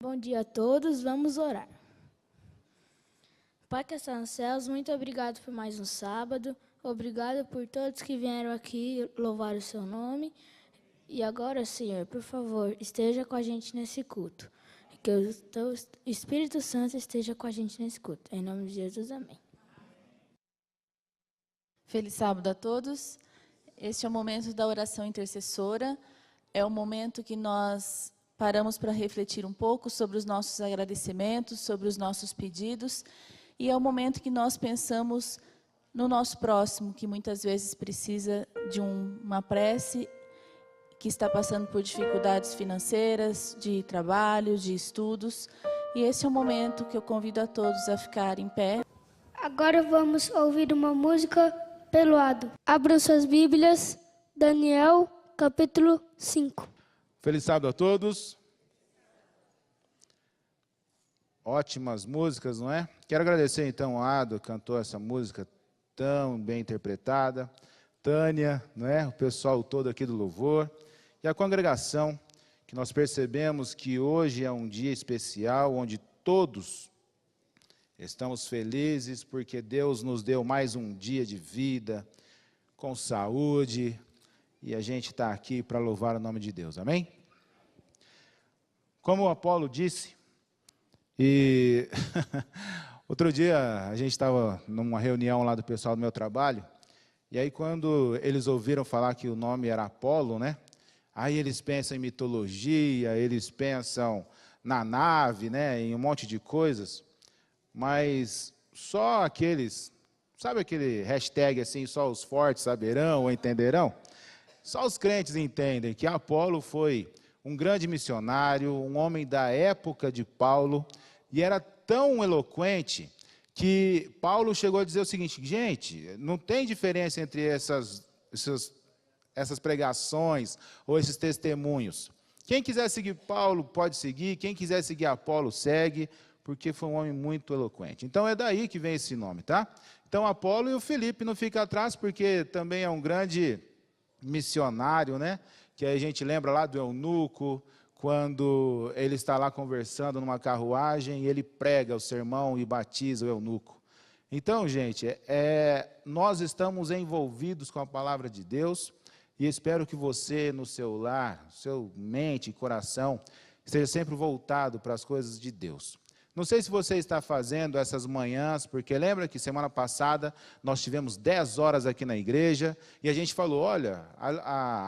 Bom dia a todos, vamos orar. Pai que está nos céus, muito obrigado por mais um sábado, obrigado por todos que vieram aqui louvar o seu nome. E agora, Senhor, por favor, esteja com a gente nesse culto. Que o teu Espírito Santo esteja com a gente nesse culto. Em nome de Jesus, amém. Feliz sábado a todos. Este é o momento da oração intercessora. É o momento que nós paramos para refletir um pouco sobre os nossos agradecimentos, sobre os nossos pedidos. E é o momento que nós pensamos no nosso próximo, que muitas vezes precisa de uma prece, que está passando por dificuldades financeiras, de trabalho, de estudos. E esse é o momento que eu convido a todos a ficar em pé. Agora vamos ouvir uma música pelo lado. Abram suas Bíblias, Daniel, capítulo 5. Feliz sábado a todos. Ótimas músicas, não é? Quero agradecer então a Ado, que cantou essa música tão bem interpretada. Tânia, não é? O pessoal todo aqui do louvor. E a congregação, que nós percebemos que hoje é um dia especial, onde todos estamos felizes, porque Deus nos deu mais um dia de vida, com saúde, e a gente está aqui para louvar o nome de Deus, amém? Como o Apolo disse, e outro dia a gente estava numa reunião lá do pessoal do meu trabalho, e aí quando eles ouviram falar que o nome era Apolo, né? Aí eles pensam em mitologia, eles pensam na nave, né? Em um monte de coisas, mas só aqueles, sabe aquele hashtag assim, só os fortes saberão ou entenderão? Só os crentes entendem que Apolo foi um grande missionário, um homem da época de Paulo, e era tão eloquente que Paulo chegou a dizer o seguinte: gente, não tem diferença entre essas pregações ou esses testemunhos. Quem quiser seguir Paulo pode seguir, quem quiser seguir Apolo segue, porque foi um homem muito eloquente. Então é daí que vem esse nome, tá? Então Apolo, e o Felipe não fica atrás, porque também é um grande missionário, né? Que aí a gente lembra lá do eunuco, quando ele está lá conversando numa carruagem, e ele prega o sermão e batiza o eunuco. Então, gente, nós estamos envolvidos com a palavra de Deus, e espero que você, no seu lar, seu mente e coração, esteja sempre voltado para as coisas de Deus. Não sei se você está fazendo essas manhãs, porque lembra que semana passada nós tivemos 10 horas aqui na igreja, e a gente falou, olha,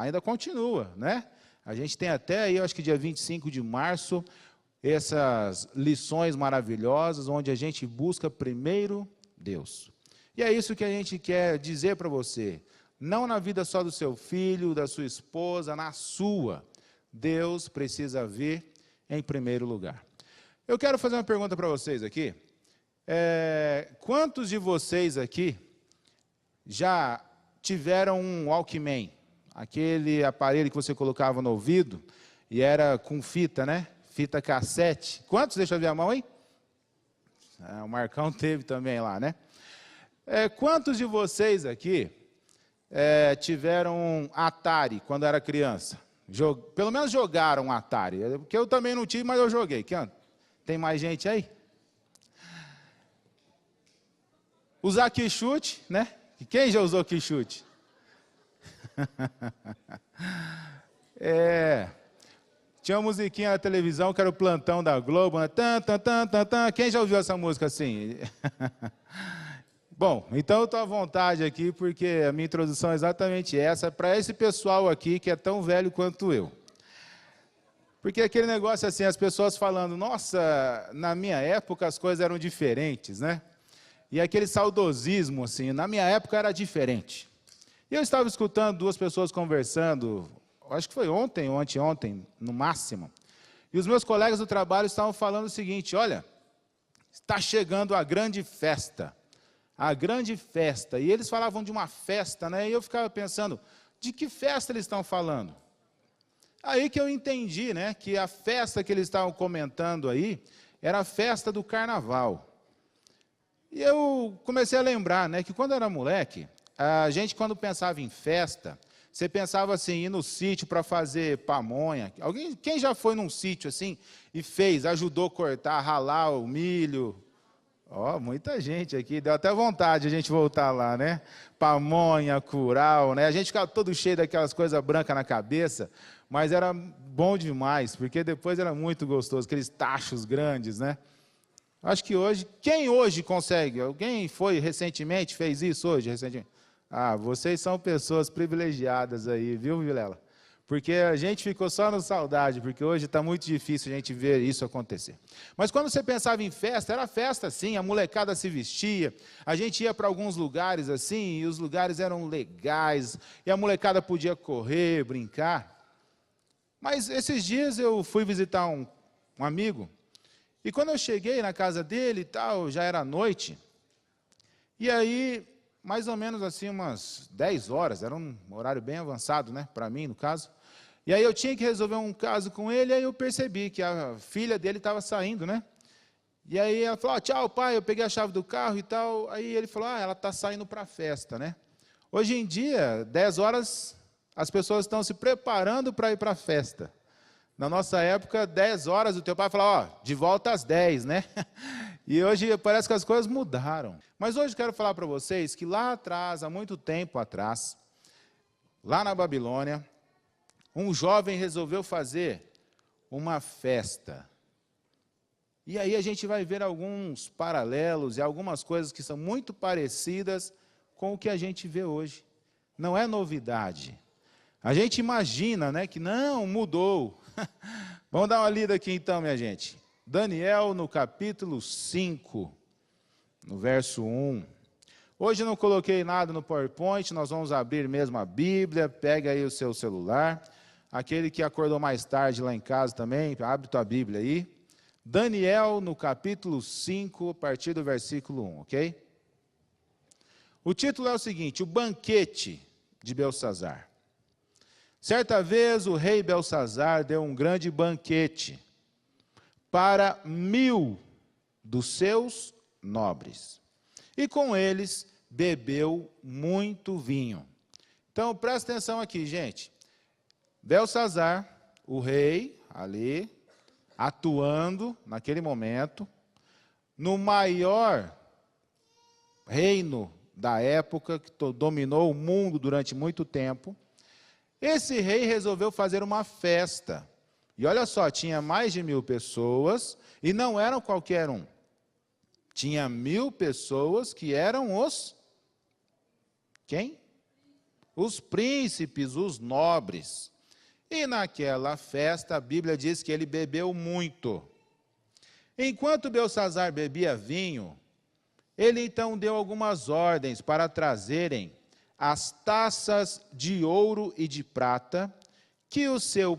ainda continua, né? A gente tem até aí, eu acho que dia 25 de março, essas lições maravilhosas, onde a gente busca primeiro Deus. E é isso que a gente quer dizer para você. Não na vida só do seu filho, da sua esposa, na sua. Deus precisa vir em primeiro lugar. Eu quero fazer uma pergunta para vocês aqui. Quantos de vocês aqui já tiveram um Walkman? Aquele aparelho que você colocava no ouvido e era com fita, né? Fita cassete. Quantos? Deixa eu ver a mão aí. O Marcão teve também lá, né? Quantos de vocês aqui tiveram um Atari quando era criança? Pelo menos jogaram um Atari. Porque eu também não tive, mas eu joguei. Tem mais gente aí? Usar quichute, né? Quem já usou quichute? Tinha uma musiquinha na televisão que era o Plantão da Globo, né? Quem já ouviu essa música assim? Bom, então eu estou à vontade aqui, porque a minha introdução é exatamente essa, para esse pessoal aqui que é tão velho quanto eu. Porque aquele negócio assim, as pessoas falando, nossa, na minha época as coisas eram diferentes, né? E aquele saudosismo, assim, na minha época era diferente. E eu estava escutando duas pessoas conversando, acho que foi ontem ou anteontem, no máximo. E os meus colegas do trabalho estavam falando o seguinte, olha, está chegando a grande festa. A grande festa. E eles falavam de uma festa, né? E eu ficava pensando, de que festa eles estão falando? Aí que eu entendi, né, que a festa que eles estavam comentando aí era a festa do carnaval. E eu comecei a lembrar, né, que quando eu era moleque, a gente quando pensava em festa, Você pensava assim, ir no sítio para fazer pamonha. Quem já foi num sítio assim e fez, ajudou a cortar, ralar o milho? Ó, muita gente aqui, deu até vontade a gente voltar lá, né? Pamonha, curau, né? A gente ficava todo cheio daquelas coisas brancas na cabeça, mas era bom demais, porque depois era muito gostoso, aqueles tachos grandes, né? Acho que hoje, quem hoje consegue? Alguém foi recentemente, fez isso hoje, recentemente? Ah, vocês são pessoas privilegiadas aí, viu, Vilela? Porque a gente ficou só na saudade, porque hoje está muito difícil a gente ver isso acontecer. Mas quando você pensava em festa, era festa sim, a molecada se vestia, a gente ia para alguns lugares assim, e os lugares eram legais, e a molecada podia correr, brincar. Mas esses dias eu fui visitar um amigo, e quando eu cheguei na casa dele e tal, já era noite, e aí, mais ou menos assim, umas 10 horas, era um horário bem avançado, né, para mim, no caso. E aí eu tinha que resolver um caso com ele, e aí eu percebi que a filha dele estava saindo, né? E aí ela falou, tchau, pai, eu peguei a chave do carro e tal. Aí ele falou, ela está saindo para a festa, né? Hoje em dia, 10 horas, as pessoas estão se preparando para ir para a festa. Na nossa época, 10 horas, o teu pai falava, de volta às 10, né? E hoje parece que as coisas mudaram. Mas hoje eu quero falar para vocês que lá atrás, há muito tempo atrás, lá na Babilônia, um jovem resolveu fazer uma festa. E aí a gente vai ver alguns paralelos e algumas coisas que são muito parecidas com o que a gente vê hoje. Não é novidade. A gente imagina, né, que não, mudou. Vamos dar uma lida aqui então, minha gente. Daniel, no capítulo 5, no verso 1. Hoje eu não coloquei nada no PowerPoint, nós vamos abrir mesmo a Bíblia, pega aí o seu celular. Aquele que acordou mais tarde lá em casa também, abre tua Bíblia aí. Daniel, no capítulo 5, a partir do versículo 1, ok? O título é o seguinte, o banquete de Belsazar. Certa vez o rei Belsazar deu um grande banquete para 1000 dos seus nobres. E com eles bebeu muito vinho. Então, presta atenção aqui, gente. Belsazar, o rei, ali, atuando naquele momento, no maior reino da época, que dominou o mundo durante muito tempo, esse rei resolveu fazer uma festa. E olha só, tinha mais de 1000 pessoas, e não eram qualquer um. Tinha 1000 pessoas que eram os... Quem? Os príncipes, os nobres. E naquela festa, a Bíblia diz que ele bebeu muito. Enquanto Belsazar bebia vinho, ele então deu algumas ordens para trazerem as taças de ouro e de prata que o seu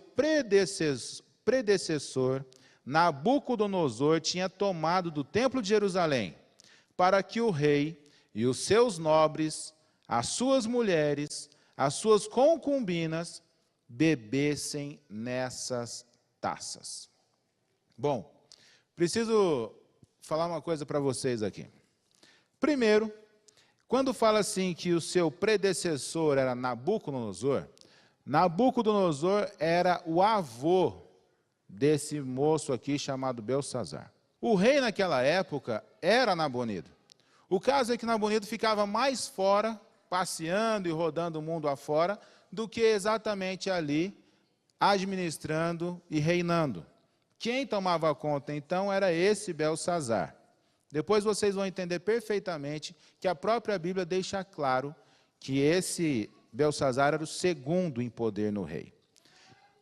predecessor Nabucodonosor tinha tomado do templo de Jerusalém, para que o rei e os seus nobres, as suas mulheres, as suas concubinas, bebessem nessas taças. Bom, preciso falar uma coisa para vocês aqui. Primeiro, quando fala assim que o seu predecessor era Nabucodonosor, Nabucodonosor era o avô desse moço aqui chamado Belsazar. O rei naquela época era Nabonido. O caso é que Nabonido ficava mais fora, passeando e rodando o mundo afora, do que exatamente ali, administrando e reinando. Quem tomava conta, então, era esse Belsazar. Depois vocês vão entender perfeitamente que a própria Bíblia deixa claro que esse Belsazar era o segundo em poder no rei.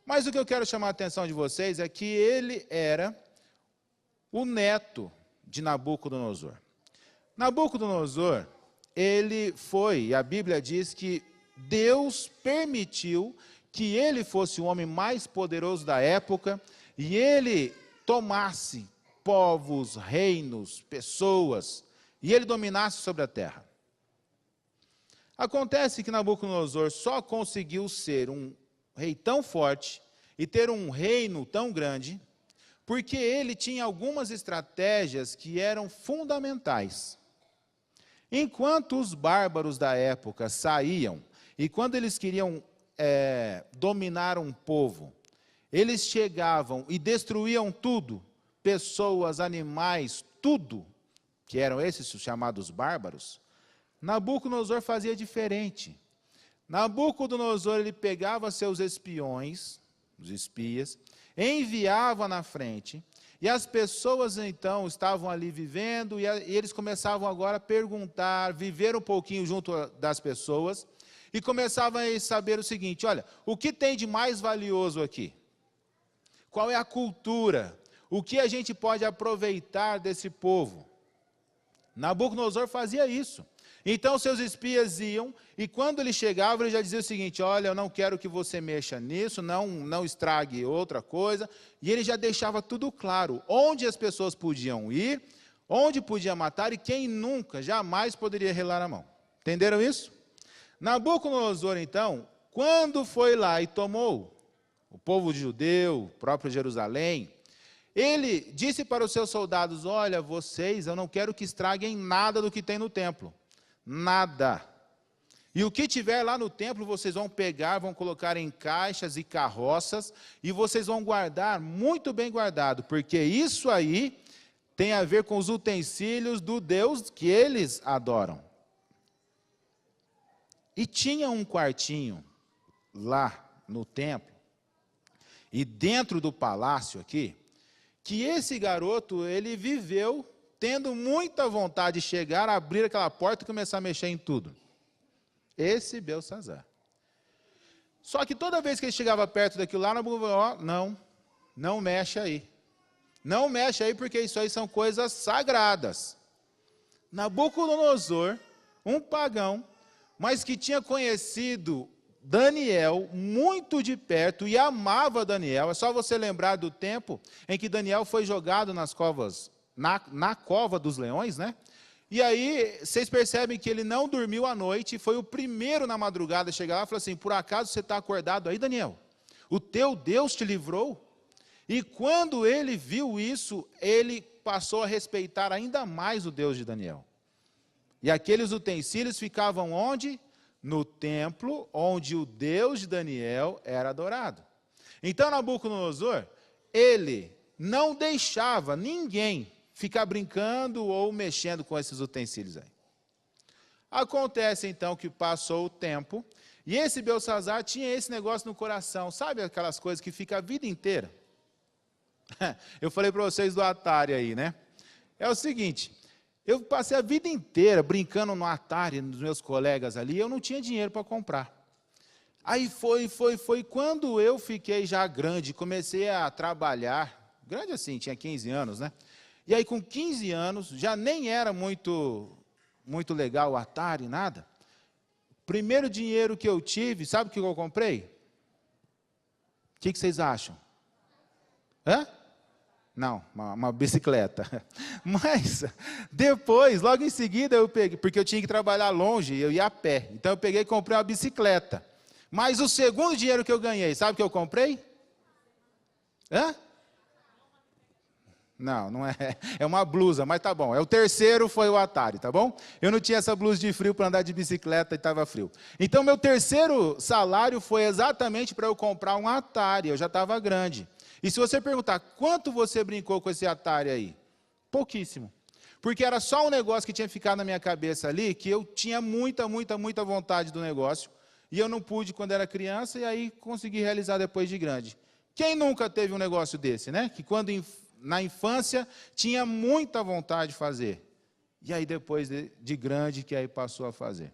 Mas o que eu quero chamar a atenção de vocês é que ele era o neto de Nabucodonosor. Nabucodonosor, ele foi, e a Bíblia diz que Deus permitiu que ele fosse o homem mais poderoso da época e ele tomasse povos, reinos, pessoas, e ele dominasse sobre a terra. Acontece que Nabucodonosor só conseguiu ser um rei tão forte e ter um reino tão grande, porque ele tinha algumas estratégias que eram fundamentais. Enquanto os bárbaros da época saíam, e quando eles queriam dominar um povo, eles chegavam e destruíam tudo, pessoas, animais, tudo, que eram esses chamados bárbaros, Nabucodonosor fazia diferente. Nabucodonosor, ele pegava seus espiões, os espias, enviava na frente, e as pessoas então estavam ali vivendo, e eles começavam agora a perguntar, viver um pouquinho junto das pessoas, e começavam a saber o seguinte: olha, o que tem de mais valioso aqui? Qual é a cultura? O que a gente pode aproveitar desse povo? Nabucodonosor fazia isso. Então seus espias iam, e quando ele chegava, ele já dizia o seguinte: olha, eu não quero que você mexa nisso, não estrague outra coisa. E ele já deixava tudo claro, onde as pessoas podiam ir, onde podia matar, e quem nunca, jamais poderia relar a mão. Entenderam isso? Nabucodonosor, então, quando foi lá e tomou o povo judeu, o próprio Jerusalém, ele disse para os seus soldados: olha, vocês, eu não quero que estraguem nada do que tem no templo. Nada. E o que tiver lá no templo, vocês vão pegar, vão colocar em caixas e carroças, e vocês vão guardar, muito bem guardado, porque isso aí tem a ver com os utensílios do Deus que eles adoram. E tinha um quartinho lá no templo, e dentro do palácio aqui, que esse garoto, ele viveu tendo muita vontade de chegar, abrir aquela porta e começar a mexer em tudo. Esse Belsassar. Só que toda vez que ele chegava perto daquilo lá, não mexe aí. Não mexe aí, porque isso aí são coisas sagradas. Nabucodonosor, um pagão, mas que tinha conhecido Daniel muito de perto e amava Daniel. É só você lembrar do tempo em que Daniel foi jogado nas covas, na cova dos leões, né? E aí, vocês percebem que ele não dormiu à noite, foi o primeiro na madrugada a chegar lá e falou assim: por acaso você está acordado aí, Daniel? O teu Deus te livrou? E quando ele viu isso, ele passou a respeitar ainda mais o Deus de Daniel. E aqueles utensílios ficavam onde? No templo, onde o Deus de Daniel era adorado. Então, Nabucodonosor, ele não deixava ninguém ficar brincando ou mexendo com esses utensílios aí. Acontece, então, que passou o tempo, e esse Belsassar tinha esse negócio no coração. Sabe aquelas coisas que ficam a vida inteira? Eu falei para vocês do Atari aí, né? É o seguinte, eu passei a vida inteira brincando no Atari, nos meus colegas ali, eu não tinha dinheiro para comprar. Aí foi, quando eu fiquei já grande, comecei a trabalhar, grande assim, tinha 15 anos, né? E aí, com 15 anos, já nem era muito legal o Atari, nada. Primeiro dinheiro que eu tive, sabe o que eu comprei? O que vocês acham? Hã? Não, uma bicicleta. Mas, depois, logo em seguida, eu peguei, porque eu tinha que trabalhar longe, eu ia a pé. Então, eu peguei e comprei uma bicicleta. Mas o segundo dinheiro que eu ganhei, sabe o que eu comprei? Hã? Não é. É uma blusa, mas tá bom. O terceiro foi o Atari, tá bom? Eu não tinha essa blusa de frio para andar de bicicleta e estava frio. Então, meu terceiro salário foi exatamente para eu comprar um Atari. Eu já estava grande. E se você perguntar, quanto você brincou com esse Atari aí? Pouquíssimo. Porque era só um negócio que tinha ficado na minha cabeça ali, que eu tinha muita vontade do negócio, e eu não pude quando era criança, e aí consegui realizar depois de grande. Quem nunca teve um negócio desse, né? Que quando na infância tinha muita vontade de fazer, e aí depois de grande que aí passou a fazer.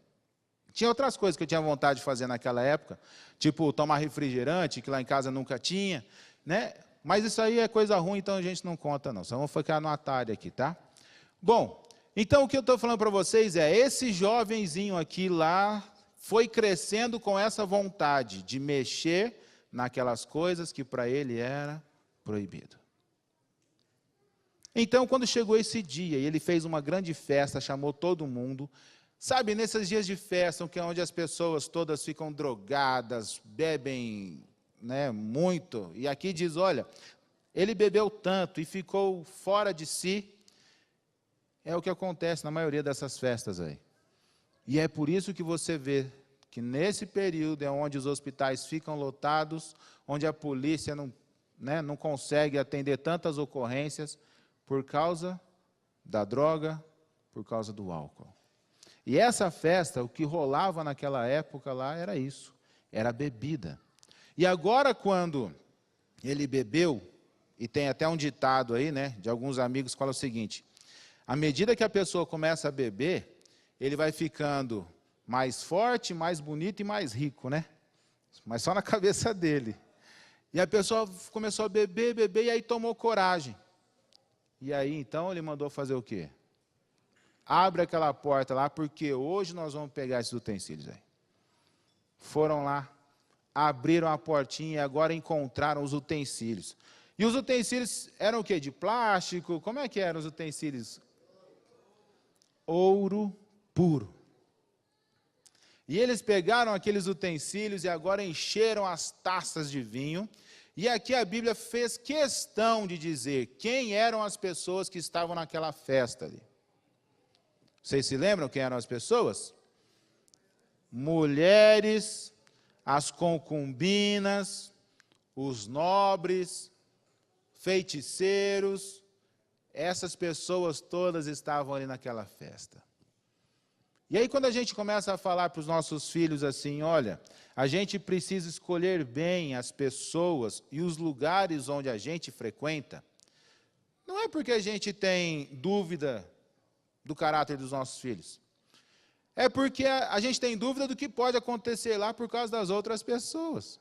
Tinha outras coisas que eu tinha vontade de fazer naquela época, tipo tomar refrigerante, que lá em casa nunca tinha, né? Mas isso aí é coisa ruim, então a gente não conta não, só vamos ficar no Atari aqui, tá? Bom, então o que eu estou falando para vocês é, esse jovenzinho aqui lá foi crescendo com essa vontade de mexer naquelas coisas que para ele era proibido. Então, quando chegou esse dia, e ele fez uma grande festa, chamou todo mundo, sabe, nesses dias de festa, que é onde as pessoas todas ficam drogadas, bebem, né, muito, e aqui diz, olha, ele bebeu tanto e ficou fora de si, é o que acontece na maioria dessas festas aí. E é por isso que você vê que nesse período é onde os hospitais ficam lotados, onde a polícia não consegue atender tantas ocorrências por causa da droga, por causa do álcool. E essa festa, o que rolava naquela época lá era isso, era bebida. E agora, quando ele bebeu, e tem até um ditado aí, né, de alguns amigos que fala o seguinte: à medida que a pessoa começa a beber, ele vai ficando mais forte, mais bonito e mais rico, né? Mas só na cabeça dele. E a pessoa começou a beber, e aí tomou coragem. E aí, então, ele mandou fazer o quê? Abre aquela porta lá, porque hoje nós vamos pegar esses utensílios aí. Foram lá, abriram a portinha e agora encontraram os utensílios. E os utensílios eram o quê? De plástico? Como é que eram os utensílios? Ouro puro. E eles pegaram aqueles utensílios e agora encheram as taças de vinho. E aqui a Bíblia fez questão de dizer quem eram as pessoas que estavam naquela festa ali. Vocês se lembram quem eram as pessoas? Mulheres, as concubinas, os nobres, feiticeiros, essas pessoas todas estavam ali naquela festa. E aí quando a gente começa a falar para os nossos filhos assim, olha, a gente precisa escolher bem as pessoas e os lugares onde a gente frequenta, não é porque a gente tem dúvida do caráter dos nossos filhos. É porque a gente tem dúvida do que pode acontecer lá por causa das outras pessoas.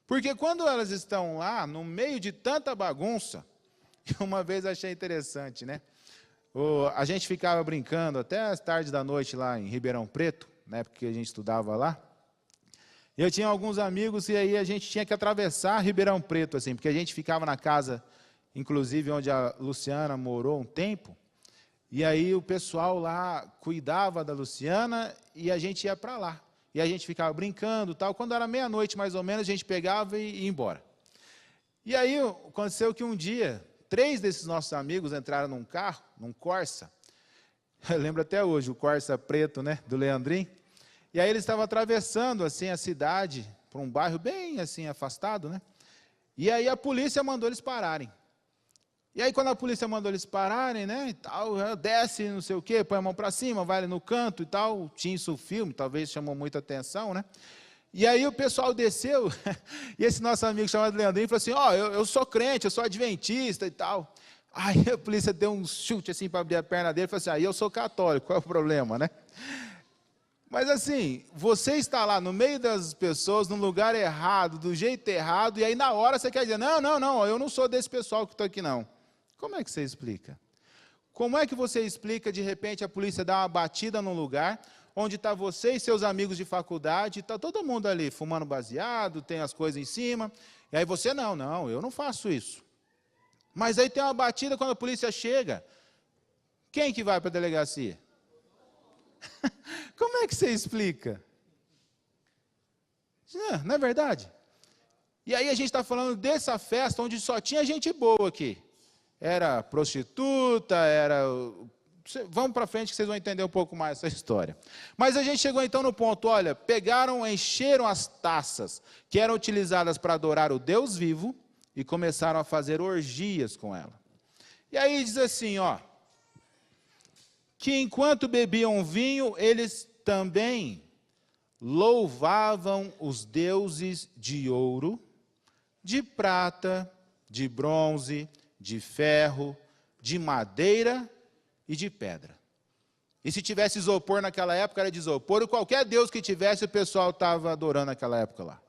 Porque quando elas estão lá, no meio de tanta bagunça, uma vez achei interessante, né? A gente ficava brincando até as tardes da noite lá em Ribeirão Preto, né, porque a gente estudava lá. Eu tinha alguns amigos e aí a gente tinha que atravessar Ribeirão Preto, assim, porque a gente ficava na casa, inclusive onde a Luciana morou um tempo, e aí o pessoal lá cuidava da Luciana e a gente ia para lá. E a gente ficava brincando, tal. Quando era meia-noite, mais ou menos, a gente pegava e ia embora. E aí aconteceu que um dia, 3 desses nossos amigos entraram num carro, num Corsa. Eu lembro até hoje, o Corsa preto, né, do Leandrinho. E aí eles estavam atravessando assim a cidade, para um bairro bem assim afastado, né? E aí a polícia mandou eles pararem. E aí quando a polícia mandou eles pararem, né, e tal, desce, não sei o quê, põe a mão para cima, vai ali no canto e tal, tinha isso o filme, talvez chamou muita atenção, né? E aí o pessoal desceu, e esse nosso amigo chamado Leandrinho falou assim, eu sou crente, eu sou adventista e tal. Aí a polícia deu um chute assim para abrir a perna dele e falou assim, eu sou católico, qual é o problema, né? Mas assim, você está lá no meio das pessoas, no lugar errado, do jeito errado, e aí na hora você quer dizer, não, eu não sou desse pessoal que está aqui não. Como é que você explica? Como é que você explica, de repente, a polícia dar uma batida num lugar onde está você e seus amigos de faculdade, está todo mundo ali fumando baseado, tem as coisas em cima, e aí você, não, eu não faço isso. Mas aí tem uma batida quando a polícia chega, quem que vai para a delegacia? Como é que você explica? Não é verdade? E aí a gente está falando dessa festa onde só tinha gente boa aqui. Era prostituta, vamos para frente que vocês vão entender um pouco mais essa história. Mas a gente chegou então no ponto, olha, encheram as taças que eram utilizadas para adorar o Deus vivo e começaram a fazer orgias com ela. E aí diz assim, que enquanto bebiam vinho, eles também louvavam os deuses de ouro, de prata, de bronze, de ferro, de madeira e de pedra. E se tivesse isopor naquela época, era de isopor, e qualquer deus que tivesse, o pessoal estava adorando naquela época lá.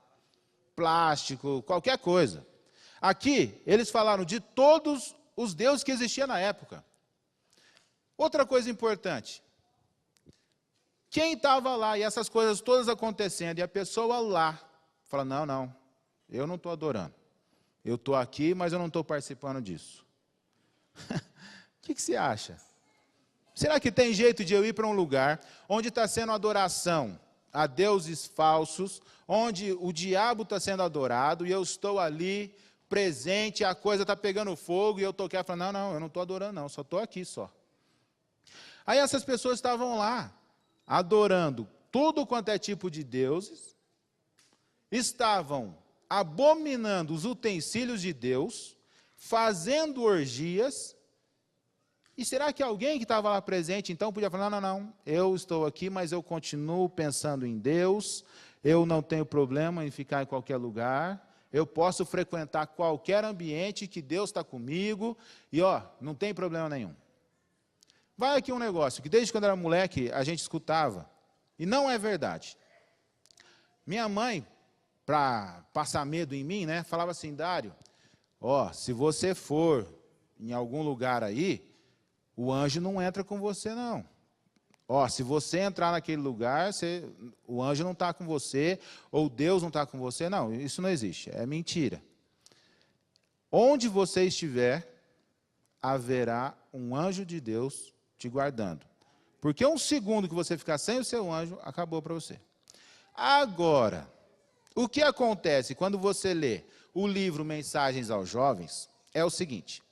Plástico, qualquer coisa. Aqui, eles falaram de todos os deuses que existiam na época. Outra coisa importante. Quem estava lá e essas coisas todas acontecendo, e a pessoa lá, fala, não, eu não estou adorando. Eu estou aqui, mas eu não estou participando disso. O que você acha? Será que tem jeito de eu ir para um lugar onde está sendo adoração a deuses falsos, onde o diabo está sendo adorado, e eu estou ali, presente, a coisa está pegando fogo, e eu estou aqui falando, não, eu não estou adorando não, só estou aqui só. Aí essas pessoas estavam lá, adorando tudo quanto é tipo de deuses, estavam abominando os utensílios de Deus, fazendo orgias. E será que alguém que estava lá presente, então, podia falar, não, eu estou aqui, mas eu continuo pensando em Deus, eu não tenho problema em ficar em qualquer lugar, eu posso frequentar qualquer ambiente que Deus está comigo, e não tem problema nenhum. Vai aqui um negócio, que desde quando eu era moleque, a gente escutava, e não é verdade. Minha mãe, para passar medo em mim, né, falava assim, Dário, se você for em algum lugar aí, o anjo não entra com você, não. Se você entrar naquele lugar, o anjo não está com você, ou Deus não está com você. Não, isso não existe, é mentira. Onde você estiver, haverá um anjo de Deus te guardando. Porque um segundo que você ficar sem o seu anjo, acabou para você. Agora, o que acontece quando você lê o livro Mensagens aos Jovens, é o seguinte,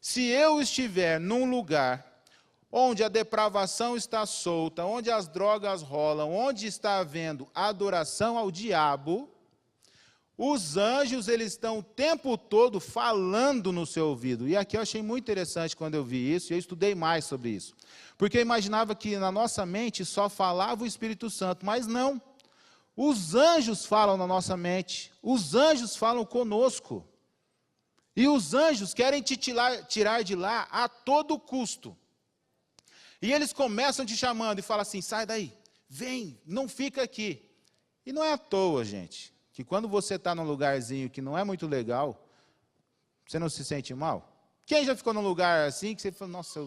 se eu estiver num lugar onde a depravação está solta, onde as drogas rolam, onde está havendo adoração ao diabo, os anjos, eles estão o tempo todo falando no seu ouvido. E aqui eu achei muito interessante quando eu vi isso, e eu estudei mais sobre isso. Porque eu imaginava que na nossa mente só falava o Espírito Santo, mas não. Os anjos falam na nossa mente, os anjos falam conosco. E os anjos querem te tirar de lá a todo custo. E eles começam te chamando e falam assim, sai daí, vem, não fica aqui. E não é à toa, gente, que quando você está num lugarzinho que não é muito legal, você não se sente mal? Quem já ficou num lugar assim que você fala, nossa,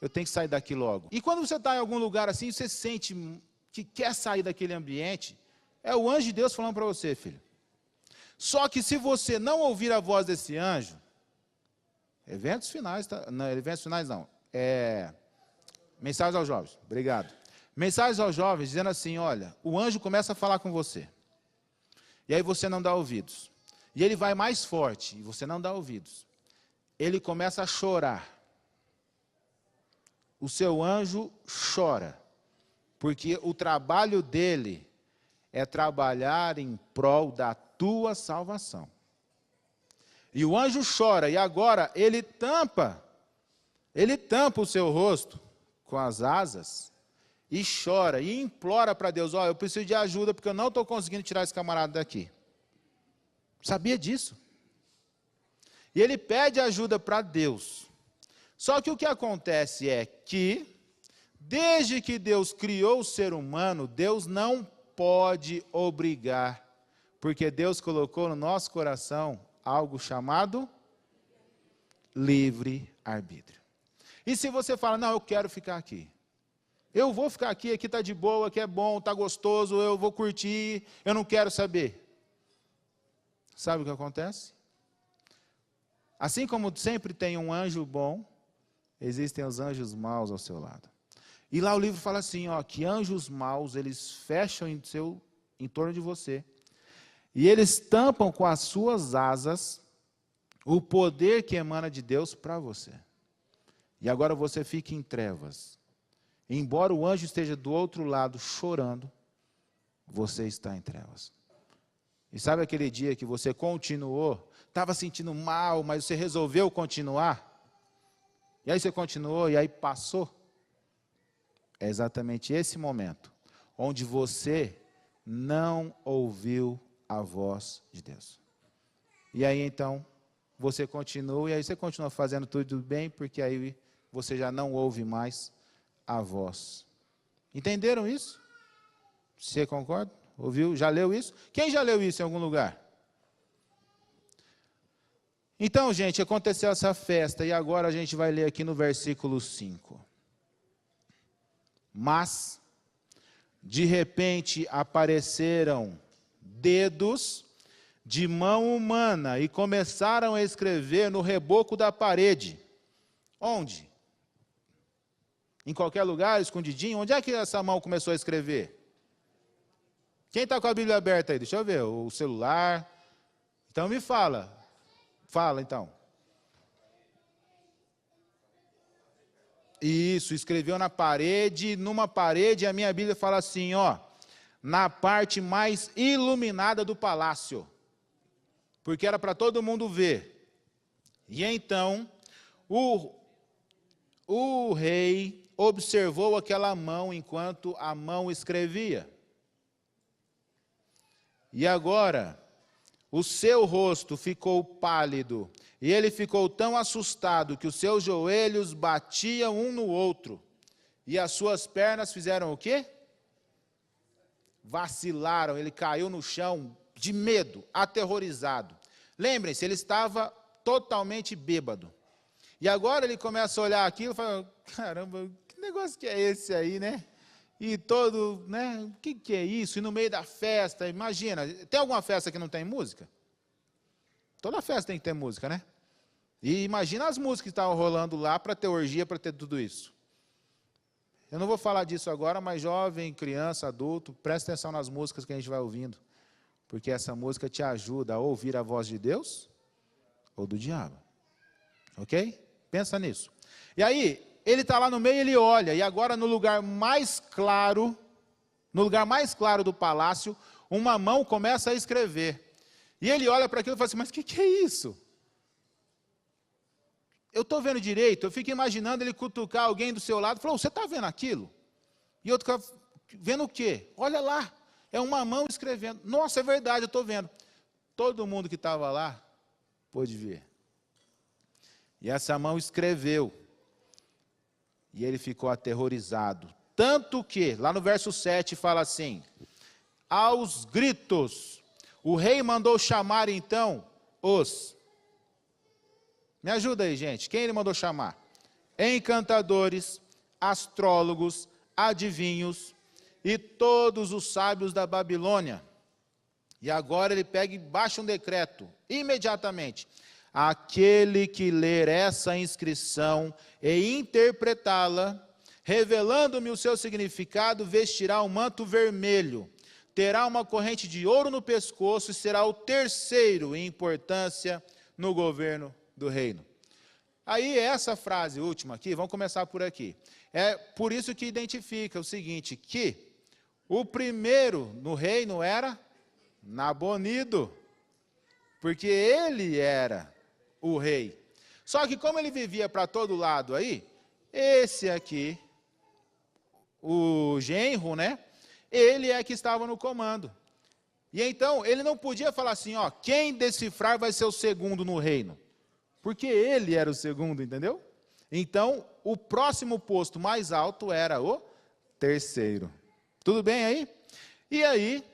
eu tenho que sair daqui logo? E quando você está em algum lugar assim, você sente que quer sair daquele ambiente, é o anjo de Deus falando para você, filho. Só que se você não ouvir a voz desse anjo, eventos finais, Mensagens aos Jovens, obrigado. Mensagens aos Jovens dizendo assim, olha, o anjo começa a falar com você, e aí você não dá ouvidos, e ele vai mais forte, e você não dá ouvidos, ele começa a chorar, o seu anjo chora, porque o trabalho dele é trabalhar em prol da tua salvação. E o anjo chora, e agora ele tampa o seu rosto com as asas, e chora, e implora para Deus, eu preciso de ajuda, porque eu não estou conseguindo tirar esse camarada daqui. Sabia disso? E ele pede ajuda para Deus. Só que o que acontece é que, desde que Deus criou o ser humano, Deus não pode obrigar, porque Deus colocou no nosso coração algo chamado livre-arbítrio. E se você fala, não, eu quero ficar aqui, eu vou ficar aqui está de boa, aqui é bom, está gostoso, eu vou curtir, eu não quero saber. Sabe o que acontece? Assim como sempre tem um anjo bom, existem os anjos maus ao seu lado. E lá o livro fala assim, que anjos maus, eles fecham em torno de você, e eles tampam com as suas asas o poder que emana de Deus para você. E agora você fica em trevas. Embora o anjo esteja do outro lado chorando, você está em trevas. E sabe aquele dia que você continuou, estava sentindo mal, mas você resolveu continuar? E aí você continuou, e aí passou? É exatamente esse momento, onde você não ouviu a voz de Deus. E aí então, você continua, e aí você continua fazendo tudo bem, porque aí você já não ouve mais a voz. Entenderam isso? Você concorda? Ouviu? Já leu isso? Quem já leu isso em algum lugar? Então, gente, aconteceu essa festa, e agora a gente vai ler aqui no versículo 5. Mas, de repente, apareceram dedos de mão humana e começaram a escrever no reboco da parede. Onde? Em qualquer lugar, escondidinho? Onde é que essa mão começou a escrever? Quem está com a Bíblia aberta aí? Deixa eu ver, o celular. Então me fala. Fala então. Isso, escreveu na parede, numa parede, a minha Bíblia fala assim, na parte mais iluminada do palácio, porque era para todo mundo ver. E então, o rei observou aquela mão enquanto a mão escrevia. E agora, o seu rosto ficou pálido, e ele ficou tão assustado que os seus joelhos batiam um no outro, e as suas pernas fizeram o quê? Vacilaram, ele caiu no chão de medo, aterrorizado. Lembrem-se, ele estava totalmente bêbado. E agora ele começa a olhar aquilo e fala, caramba, que negócio que é esse aí, né? E todo, né, o que é isso? E no meio da festa, imagina, tem alguma festa que não tem música? Toda festa tem que ter música, né? E imagina as músicas que estavam rolando lá para ter orgia, para ter tudo isso. Eu não vou falar disso agora, mas jovem, criança, adulto, presta atenção nas músicas que a gente vai ouvindo, porque essa música te ajuda a ouvir a voz de Deus ou do diabo. Ok? Pensa nisso. E aí, ele está lá no meio, ele olha, e agora no lugar mais claro do palácio, uma mão começa a escrever. E ele olha para aquilo e fala assim, mas o que é isso? Eu estou vendo direito, eu fico imaginando ele cutucar alguém do seu lado, e falar, você está vendo aquilo? E outro fica, vendo o quê? Olha lá, é uma mão escrevendo. Nossa, é verdade, eu estou vendo. Todo mundo que estava lá pôde ver. E essa mão escreveu. E ele ficou aterrorizado. Tanto que, lá no verso 7 fala assim, aos gritos, o rei mandou chamar então os... Me ajuda aí, gente. Quem ele mandou chamar? Encantadores, astrólogos, adivinhos e todos os sábios da Babilônia. E agora ele pega e baixa um decreto, imediatamente. Aquele que ler essa inscrição e interpretá-la, revelando-me o seu significado, vestirá um manto vermelho, terá uma corrente de ouro no pescoço e será o terceiro em importância no governo do reino. Aí essa frase última aqui, vamos começar por aqui. É por isso que identifica o seguinte, que o primeiro no reino era Nabonido, porque ele era o rei. Só que como ele vivia para todo lado aí, esse aqui, o genro, né? Ele é que estava no comando. E então, ele não podia falar assim, ó, quem decifrar vai ser o segundo no reino. Porque ele era o segundo, entendeu? Então, o próximo posto mais alto era o terceiro. Tudo bem aí? E aí,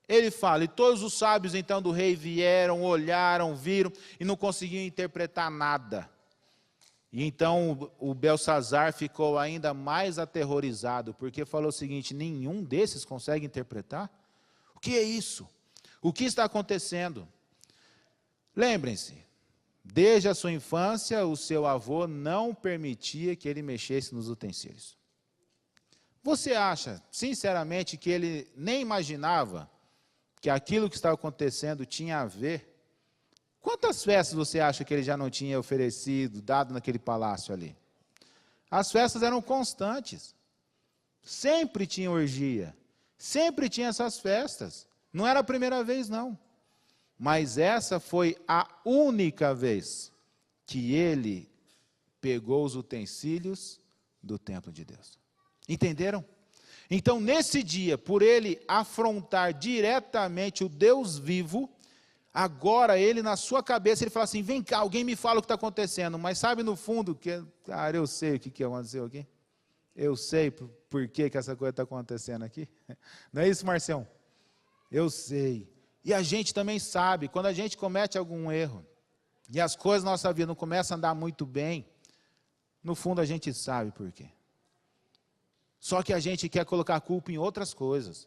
ele fala, e todos os sábios então do rei vieram, olharam, viram, e não conseguiam interpretar nada. E então o Belsazar ficou ainda mais aterrorizado, porque falou o seguinte, nenhum desses consegue interpretar? O que é isso? O que está acontecendo? Lembrem-se, desde a sua infância, o seu avô não permitia que ele mexesse nos utensílios. Você acha, sinceramente, que ele nem imaginava que aquilo que estava acontecendo tinha a ver? Quantas festas você acha que ele já não tinha oferecido, dado naquele palácio ali? As festas eram constantes. Sempre tinha orgia. Sempre tinha essas festas. Não era a primeira vez, não. Mas essa foi a única vez que ele pegou os utensílios do templo de Deus. Entenderam? Então, nesse dia, por ele afrontar diretamente o Deus vivo, agora ele, na sua cabeça, ele fala assim, vem cá, alguém me fala o que está acontecendo. Mas sabe no fundo, que, cara, eu sei o que aconteceu aqui. Eu sei por que essa coisa está acontecendo aqui. Não é isso, Marcião? Eu sei. E a gente também sabe, quando a gente comete algum erro, e as coisas na nossa vida não começam a andar muito bem, no fundo a gente sabe por quê. Só que a gente quer colocar a culpa em outras coisas.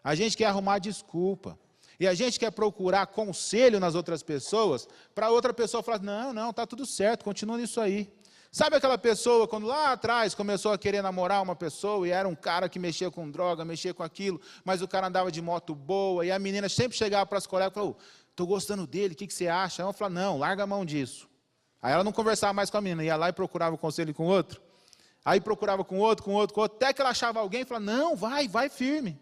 A gente quer arrumar desculpa. E a gente quer procurar conselho nas outras pessoas, para outra pessoa falar, não, está tudo certo, continua nisso aí. Sabe aquela pessoa, quando lá atrás começou a querer namorar uma pessoa, e era um cara que mexia com droga, mexia com aquilo, mas o cara andava de moto boa, e a menina sempre chegava para as colegas e falava, estou gostando dele, o que você acha? Ela falava, não, larga a mão disso. Aí ela não conversava mais com a menina, ia lá e procurava o conselho com outro. Aí procurava com outro, até que ela achava alguém e falava, não, vai firme.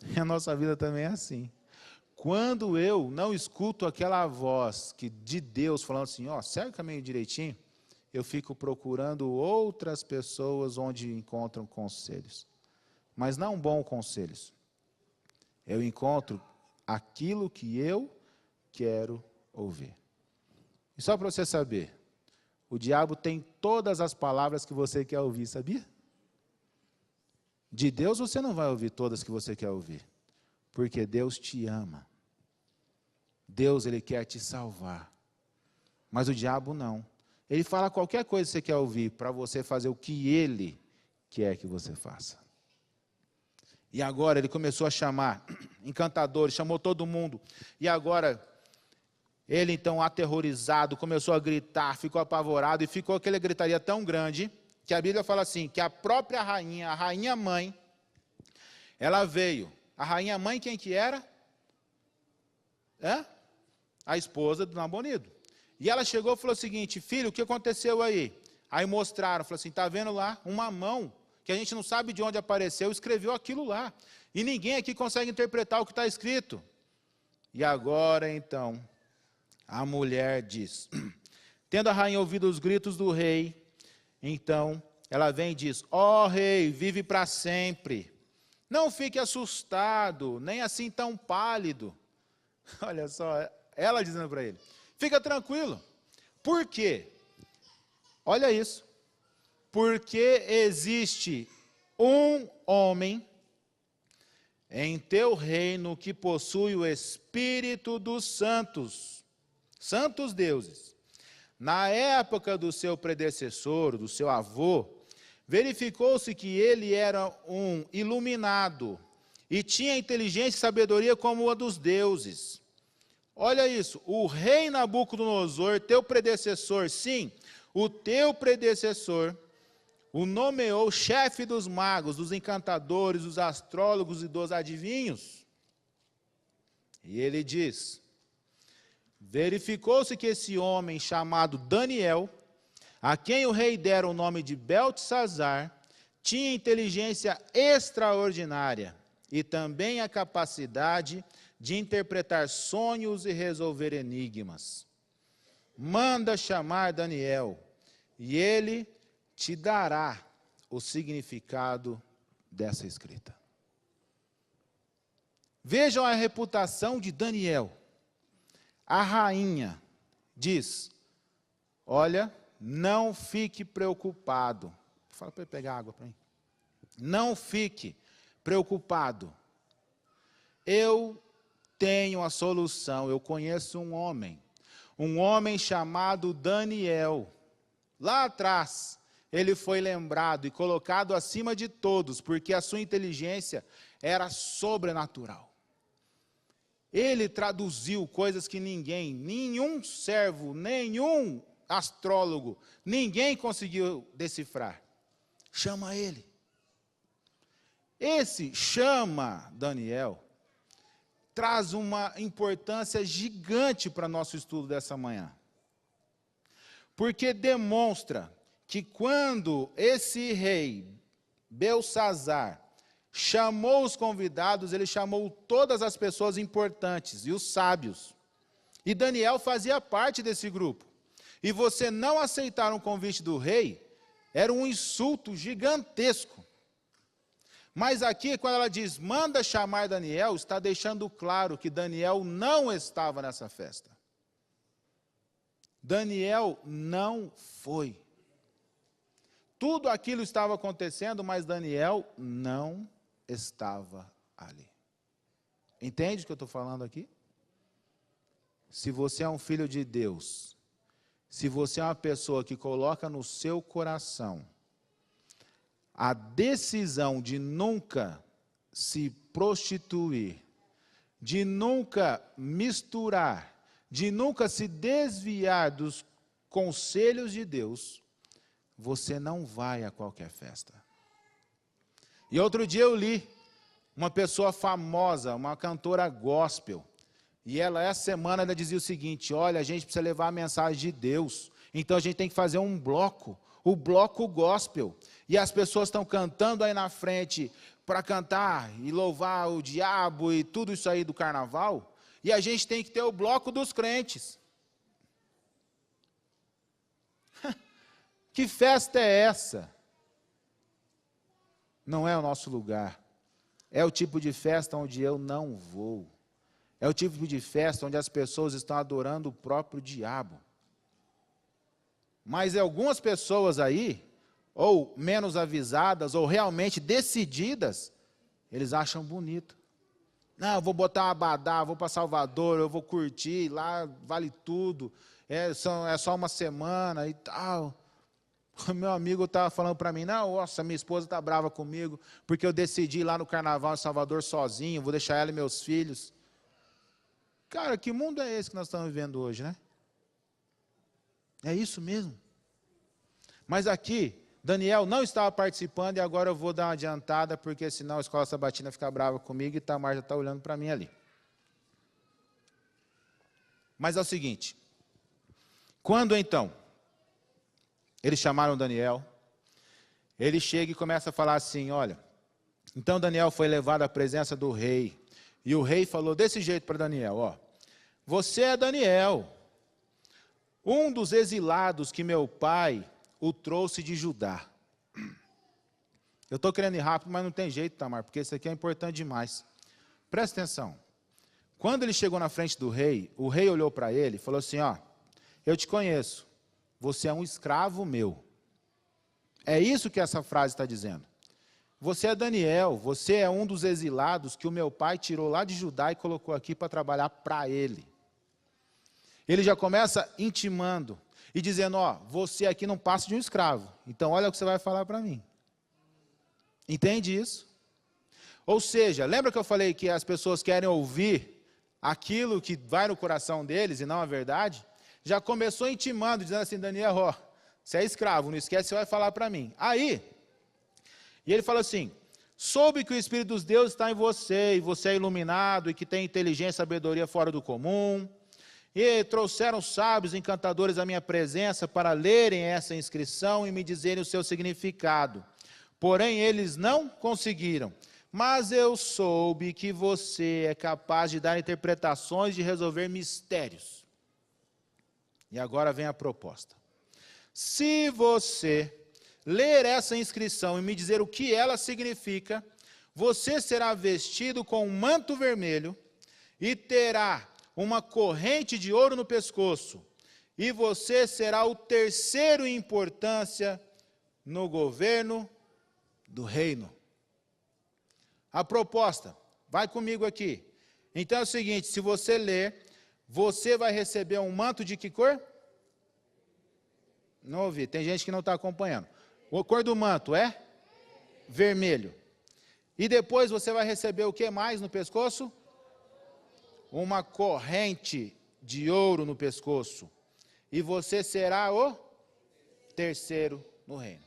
E a nossa vida também é assim. Quando eu não escuto aquela voz de Deus falando assim, ó, segue o caminho direitinho, eu fico procurando outras pessoas onde encontram conselhos. Mas não bons conselhos. Eu encontro aquilo que eu quero ouvir. E só para você saber, o diabo tem todas as palavras que você quer ouvir, sabia? De Deus você não vai ouvir todas que você quer ouvir, porque Deus te ama. Deus, Ele quer te salvar. Mas o diabo não. Ele fala qualquer coisa que você quer ouvir, para você fazer o que Ele quer que você faça. E agora ele começou a chamar encantadores, chamou todo mundo. E agora, ele então aterrorizado, começou a gritar, ficou apavorado, e ficou aquela gritaria tão grande, que a Bíblia fala assim, que a própria rainha, a rainha mãe, ela veio. A rainha mãe quem que era? A esposa do Nabonido. E ela chegou e falou o seguinte, filho, o que aconteceu aí? Aí mostraram, falou assim, está vendo lá uma mão, que a gente não sabe de onde apareceu, escreveu aquilo lá. E ninguém aqui consegue interpretar o que está escrito. E agora, então, a mulher diz, tendo a rainha ouvido os gritos do rei, então, ela vem e diz, ó rei, vive para sempre. Não fique assustado, nem assim tão pálido. Olha só, ela dizendo para ele, fica tranquilo. Por quê? Olha isso. Porque existe um homem em teu reino que possui o espírito dos santos, santos deuses. Na época do seu predecessor, do seu avô, verificou-se que ele era um iluminado e tinha inteligência e sabedoria como a dos deuses. Olha isso, o rei Nabucodonosor, teu predecessor, sim, o teu predecessor, o nomeou chefe dos magos, dos encantadores, dos astrólogos e dos adivinhos. E ele diz, verificou-se que esse homem chamado Daniel, a quem o rei dera o nome de Beltesazar, tinha inteligência extraordinária e também a capacidade de interpretar sonhos e resolver enigmas. Manda chamar Daniel, e ele te dará o significado dessa escrita. Vejam a reputação de Daniel. A rainha diz, olha, não fique preocupado. Fala para ele pegar água para mim. Não fique preocupado. Eu tenho a solução. Eu conheço um homem chamado Daniel. Lá atrás, ele foi lembrado e colocado acima de todos, porque a sua inteligência era sobrenatural. Ele traduziu coisas que nenhum servo, nenhum astrólogo, ninguém conseguiu decifrar. Chama ele. Esse chama Daniel traz uma importância gigante para nosso estudo dessa manhã. Porque demonstra que quando esse rei, Beltesazar, chamou os convidados, ele chamou todas as pessoas importantes e os sábios. E Daniel fazia parte desse grupo. E você não aceitar um convite do rei, era um insulto gigantesco. Mas aqui, quando ela diz, manda chamar Daniel, está deixando claro que Daniel não estava nessa festa. Daniel não foi. Tudo aquilo estava acontecendo, mas Daniel não estava ali. Entende o que eu estou falando aqui? Se você é um filho de Deus, se você é uma pessoa que coloca no seu coração a decisão de nunca se prostituir, de nunca misturar, de nunca se desviar dos conselhos de Deus, você não vai a qualquer festa. E outro dia eu li uma pessoa famosa, uma cantora gospel, e essa semana ela dizia o seguinte, olha, a gente precisa levar a mensagem de Deus, então a gente tem que fazer um bloco, o bloco gospel, e as pessoas estão cantando aí na frente, para cantar e louvar o diabo e tudo isso aí do carnaval, e a gente tem que ter o bloco dos crentes. Que festa é essa? Não é o nosso lugar. É o tipo de festa onde eu não vou. É o tipo de festa onde as pessoas estão adorando o próprio diabo. Mas algumas pessoas aí, ou menos avisadas, ou realmente decididas, eles acham bonito. Não, eu vou botar um abadá, vou para Salvador, eu vou curtir, lá vale tudo, é só uma semana e tal. O meu amigo estava falando para mim, não, nossa, minha esposa está brava comigo, porque eu decidi ir lá no carnaval em Salvador sozinho, vou deixar ela e meus filhos. Cara, que mundo é esse que nós estamos vivendo hoje, né? É isso mesmo. Mas aqui, Daniel não estava participando e agora eu vou dar uma adiantada, porque senão a escola sabatina fica brava comigo e Tamar já está olhando para mim ali. Mas é o seguinte, quando então eles chamaram Daniel, ele chega e começa a falar assim, olha, então Daniel foi levado à presença do rei, e o rei falou desse jeito para Daniel, ó, você é Daniel, um dos exilados que meu pai o trouxe de Judá. Eu estou querendo ir rápido, mas não tem jeito, Tamar, porque isso aqui é importante demais. Presta atenção. Quando ele chegou na frente do rei, o rei olhou para ele e falou assim, ó, eu te conheço, você é um escravo meu. É isso que essa frase está dizendo. Você é Daniel, você é um dos exilados que o meu pai tirou lá de Judá e colocou aqui para trabalhar para ele. Ele já começa intimando e dizendo, ó, você aqui não passa de um escravo, então olha o que você vai falar para mim. Entende isso? Ou seja, lembra que eu falei que as pessoas querem ouvir aquilo que vai no coração deles e não a verdade? Já começou intimando, dizendo assim, Daniel, ó, você é escravo, não esquece, você vai falar para mim. Aí, e ele fala assim, soube que o Espírito dos deuses está em você, e você é iluminado, e que tem inteligência e sabedoria fora do comum, e trouxeram sábios encantadores à minha presença para lerem essa inscrição e me dizerem o seu significado. Porém, eles não conseguiram. Mas eu soube que você é capaz de dar interpretações, de resolver mistérios. E agora vem a proposta. Se você ler essa inscrição e me dizer o que ela significa, você será vestido com um manto vermelho e terá uma corrente de ouro no pescoço. E você será o terceiro em importância no governo do reino. A proposta, vai comigo aqui. Então é o seguinte, se você ler, você vai receber um manto de que cor? Não ouvi, tem gente que não está acompanhando. A cor do manto é? Vermelho. E depois você vai receber o que mais no pescoço? Uma corrente de ouro no pescoço. E você será o terceiro no reino.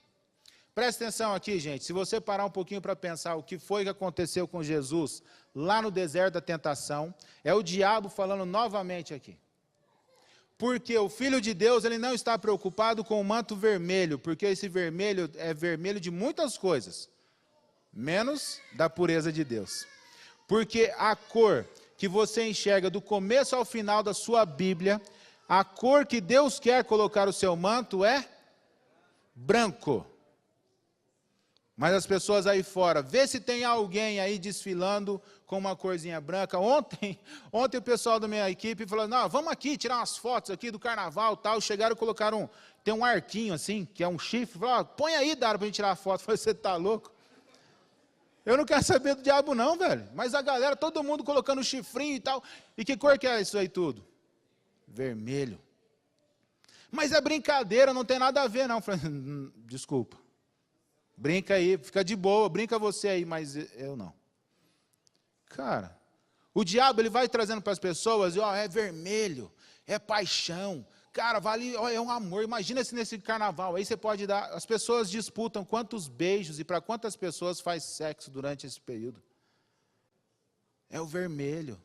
Presta atenção aqui, gente, se você parar um pouquinho para pensar o que foi que aconteceu com Jesus lá no deserto da tentação, é o diabo falando novamente aqui. Porque o Filho de Deus, ele não está preocupado com o manto vermelho, porque esse vermelho é vermelho de muitas coisas, menos da pureza de Deus. Porque a cor que você enxerga do começo ao final da sua Bíblia, a cor que Deus quer colocar o seu manto é branco. Mas as pessoas aí fora, vê se tem alguém aí desfilando com uma corzinha branca. Ontem o pessoal da minha equipe falou, não, vamos aqui tirar umas fotos aqui do carnaval tal. Chegaram e colocaram, tem um arquinho assim, que é um chifre. Falaram, põe aí, Dara, para a gente tirar a foto. Eu falei, você está louco? Eu não quero saber do diabo não, velho. Mas a galera, todo mundo colocando chifrinho e tal. E que cor que é isso aí tudo? Vermelho. Mas é brincadeira, não tem nada a ver não. Eu falei, desculpa. Brinca aí, fica de boa, brinca você aí, mas eu não. Cara, o diabo ele vai trazendo para as pessoas, ó, é vermelho, é paixão, cara, vale, ó, é um amor. Imagina se nesse carnaval, aí você pode dar, as pessoas disputam quantos beijos e para quantas pessoas faz sexo durante esse período. É o vermelho.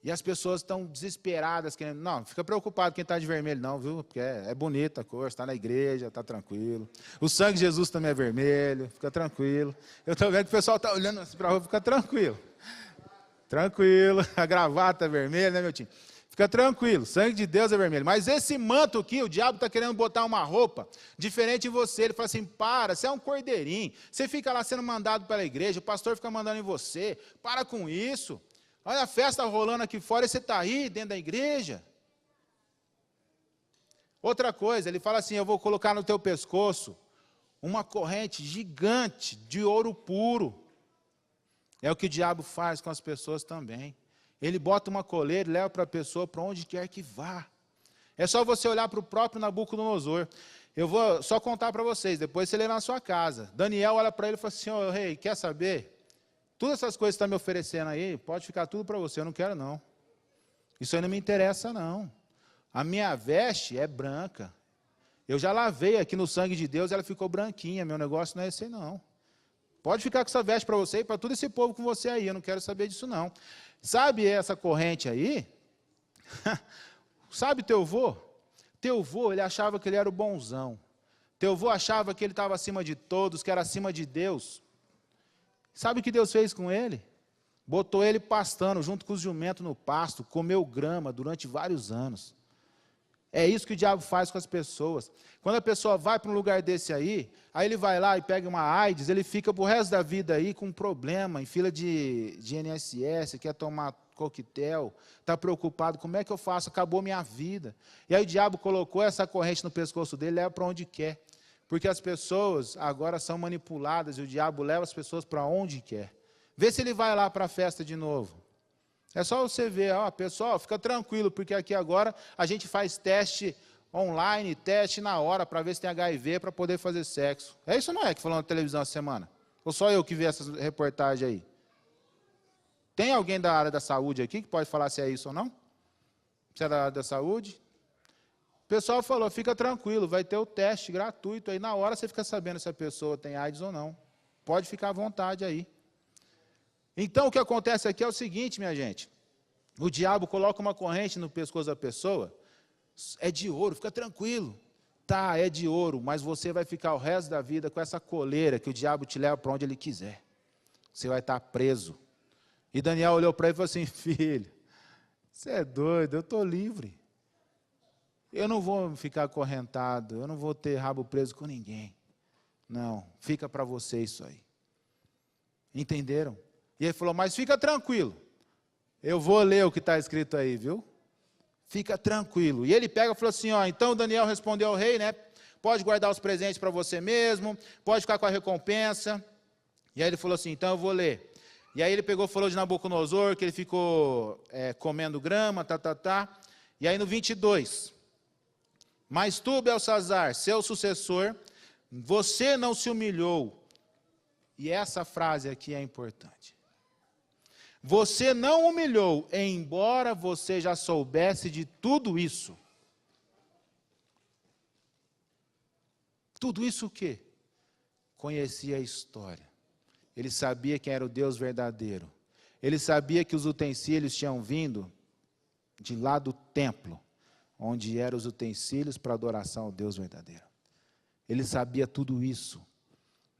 E as pessoas estão desesperadas, querendo... Não, fica preocupado quem está de vermelho não, viu? Porque é bonita a cor, está na igreja, está tranquilo. O sangue de Jesus também é vermelho, fica tranquilo. Eu estou vendo que o pessoal está olhando assim para a rua, fica tranquilo. Tranquilo, a gravata é vermelha, né, meu time? Fica tranquilo, o sangue de Deus é vermelho. Mas esse manto aqui, o diabo está querendo botar uma roupa diferente em você. Ele fala assim, para, você é um cordeirinho. Você fica lá sendo mandado pela igreja, o pastor fica mandando em você. Para com isso. Olha a festa rolando aqui fora e você está aí dentro da igreja. Outra coisa, ele fala assim, eu vou colocar no teu pescoço uma corrente gigante de ouro puro. É o que o diabo faz com as pessoas também. Ele bota uma coleira e leva para a pessoa para onde quer que vá. É só você olhar para o próprio Nabucodonosor. Eu vou só contar para vocês, depois você lê na sua casa. Daniel olha para ele e fala assim, ô rei, quer saber? Todas essas coisas que você está me oferecendo aí, pode ficar tudo para você, eu não quero não. Isso aí não me interessa não. A minha veste é branca. Eu já lavei aqui no sangue de Deus, ela ficou branquinha, meu negócio não é esse aí não. Pode ficar com essa veste para você e para todo esse povo com você aí, eu não quero saber disso não. Sabe essa corrente aí? Sabe teu vô? Teu vô, ele achava que ele era o bonzão. Teu vô achava que ele estava acima de todos, que era acima de Deus. Sabe o que Deus fez com ele? Botou ele pastando junto com os jumentos no pasto, comeu grama durante vários anos. É isso que o diabo faz com as pessoas. Quando a pessoa vai para um lugar desse aí ele vai lá e pega uma AIDS, ele fica pro resto da vida aí com um problema, em fila de INSS, quer tomar coquetel, está preocupado, como é que eu faço? Acabou minha vida. E aí o diabo colocou essa corrente no pescoço dele, leva para onde quer. Porque as pessoas agora são manipuladas e o diabo leva as pessoas para onde quer. Vê se ele vai lá para a festa de novo. É só você ver, ó, pessoal, fica tranquilo, porque aqui agora a gente faz teste online, teste na hora, para ver se tem HIV, para poder fazer sexo. É isso ou não é que falou na televisão essa semana? Ou só eu que vi essa reportagem aí? Tem alguém da área da saúde aqui que pode falar se é isso ou não? Você é da área da saúde? O pessoal falou, fica tranquilo, vai ter o teste gratuito, aí na hora você fica sabendo se a pessoa tem AIDS ou não. Pode ficar à vontade aí. Então, o que acontece aqui é o seguinte, minha gente. O diabo coloca uma corrente no pescoço da pessoa, é de ouro, fica tranquilo. Tá, é de ouro, mas você vai ficar o resto da vida com essa coleira que o diabo te leva para onde ele quiser. Você vai estar preso. E Daniel olhou para ele e falou assim, filho, você é doido, eu estou livre. Eu não vou ficar acorrentado, eu não vou ter rabo preso com ninguém. Não, fica para você isso aí. Entenderam? E ele falou, mas fica tranquilo. Eu vou ler o que está escrito aí, viu? Fica tranquilo. E ele pega e falou assim, ó, então Daniel respondeu ao rei, né? Pode guardar os presentes para você mesmo, pode ficar com a recompensa. E aí ele falou assim, então eu vou ler. E aí ele pegou, falou de Nabucodonosor, que ele ficou comendo grama, E aí no 22, mas tu, Belsazar, seu sucessor, você não se humilhou. E essa frase aqui é importante. Você não humilhou, embora você já soubesse de tudo isso. Tudo isso o quê? Conhecia a história. Ele sabia quem era o Deus verdadeiro. Ele sabia que os utensílios tinham vindo de lá do templo, onde eram os utensílios para adoração ao Deus verdadeiro. Ele sabia tudo isso,